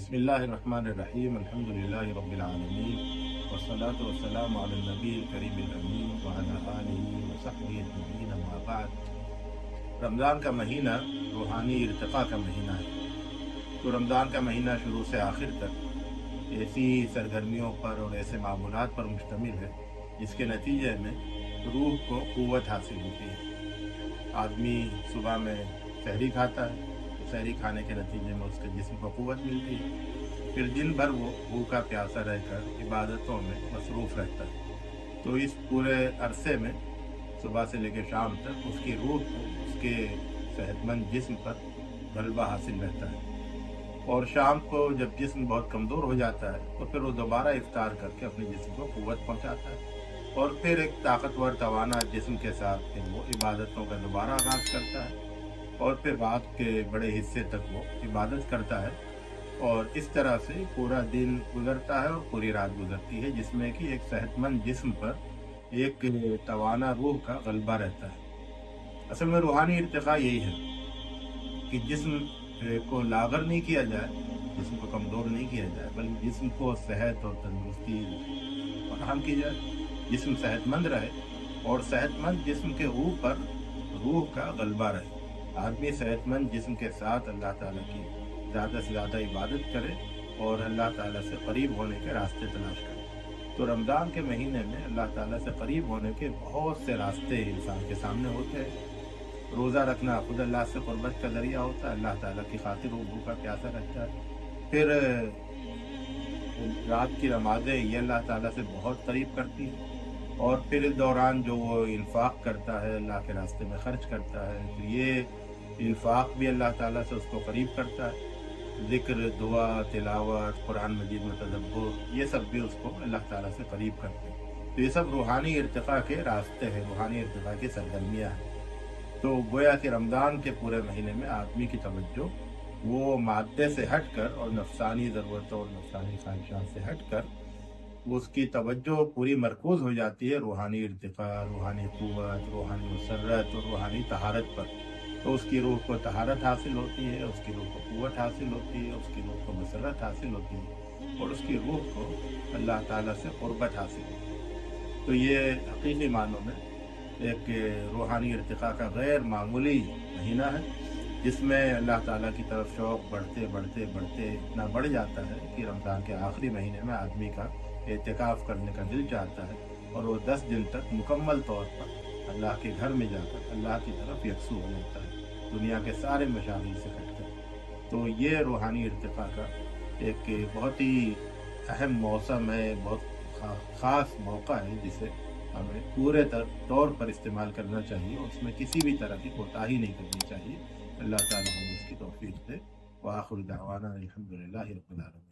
बिस्मिल्लाहिर्रहमानिर्रहीम अल्हम्दुलिल्लाहि रब्बिल आलमीन वस्सलातु वस्सलामु अला नबील करीमिल अमीन व अला आलिहि व सहबिहि अजमईन अम्मा बाद। रमज़ान का महीना रूहानी इर्तिक़ा का महीना है। तो रमज़ान का महीना शुरू से आखिर तक ऐसी सरगर्मियों पर और ऐसे मामूलात पर मुश्तमिल है जिसके नतीजे में रूह को क़ुव्वत हासिल होती है। आदमी सुबह में सहरी खाता है, सहरी खाने के नतीजे में उसके जिस्म को क़ुव्वत मिलती है। फिर दिन भर वो भूखा प्यासा रहकर इबादतों में मसरूफ़ रहता है। तो इस पूरे अरसे में सुबह से लेकर शाम तक उसकी रूह को उसके सेहतमंद जिस्म पर गलबा हासिल रहता है। और शाम को जब जिस्म बहुत कमज़ोर हो जाता है तो फिर वो दोबारा इफ्तार करके अपने जिस्म को क़ुव्वत पहुँचाता है और फिर एक ताकतवर तवाना जिस्म के साथ फिर वो इबादतों का दोबारा आगाज़ करता है और फिर रात के बड़े हिस्से तक वो इबादत करता है। और इस तरह से पूरा दिन गुजरता है और पूरी रात गुजरती है, जिसमें कि एक सेहतमंद जिस्म पर एक तवाना रूह का गलबा रहता है। असल में रूहानी इर्तिक़ा यही है कि जिस्म को लागर नहीं किया जाए, जिस्म को कमज़ोर नहीं किया जाए, बल्कि जिस्म को सेहत और तंदुरुस्ती फराहम की जाए, जिस्म सेहतमंद रहे और सेहतमंद जिस्म के ऊपर रूह का गलबा रहे। आदमी सेहतमंद जिस्म के साथ अल्लाह ताला की ज़्यादा से ज़्यादा इबादत करे और अल्लाह ताला से करीब होने के रास्ते तलाश करे। तो रमज़ान के महीने में अल्लाह ताला से करीब होने के बहुत से रास्ते इंसान के सामने होते हैं। रोज़ा रखना खुद अल्लाह से क़ुर्बत का ज़रिया होता है, अल्लाह ताला की खातिर वो भूखा प्यासा रहता है। फिर रात की नमाज़ें ये अल्लाह ताला से बहुत करीब करती हैं। और फिर इस दौरान जो वो इन्फाक करता है, अल्लाह के रास्ते में ख़र्च करता है, तो ये इन्फाक भी अल्लाह ताला से उसको करीब करता है। ज़िक्र, दुआ, तिलावत, कुरान मजीद में तदब्बुर, ये सब भी उसको अल्लाह ताला से करीब करते हैं। तो ये सब रूहानी इर्तिक़ा के रास्ते हैं, रूहानी इर्तिक़ा की सरगर्मियाँ हैं। तो गोया कि रमज़ान के पूरे महीने में आदमी की तवज्जो वो मादे से हट कर और नफसानी ज़रूरतों और नफसानी ख्वाहिशात से हट कर उसकी तवज्जो पूरी मरकूज़ हो जाती है रूहानी इर्तिक़ा, रूहानी क़ुव्वत, रूहानी मसर्रत और रूहानी तहारत पर। तो उसकी रूह को तहारत हासिल होती है, उसकी रूह को क़ुव्वत हासिल होती है, उसकी रूह को मसर्रत हासिल होती है और उसकी रूह को अल्लाह ताला से क़ुर्बत हासिल होती है। तो ये हकीकी मानों में एक रूहानी इर्तिक़ा का गैर मामूली महीना है, जिसमें अल्लाह ताला की तरफ शौक़ बढ़ते बढ़ते बढ़ते इतना बढ़ जाता है कि रमज़ान के आखिरी महीने में आदमी का एतिकाफ़ करने का दिल चाहता है और वो 10 दिन तक मुकम्मल तौर पर अल्लाह के घर में जाकर अल्लाह की तरफ यकसू हो जाता है, दुनिया के सारे मशागिल से हटकर। तो ये रूहानी इर्तिक़ा का एक बहुत ही अहम मौसम है, बहुत ख़ास मौका है, जिसे हमें पूरे तौर पर इस्तेमाल करना चाहिए और उसमें किसी भी तरह की कोताही नहीं करनी चाहिए। अल्लाह ताला हमें इसकी तौफ़ीक़ दे। व आखिर दावाना अल्हम्दुलिल्लाहि रब्बिल आलमीन।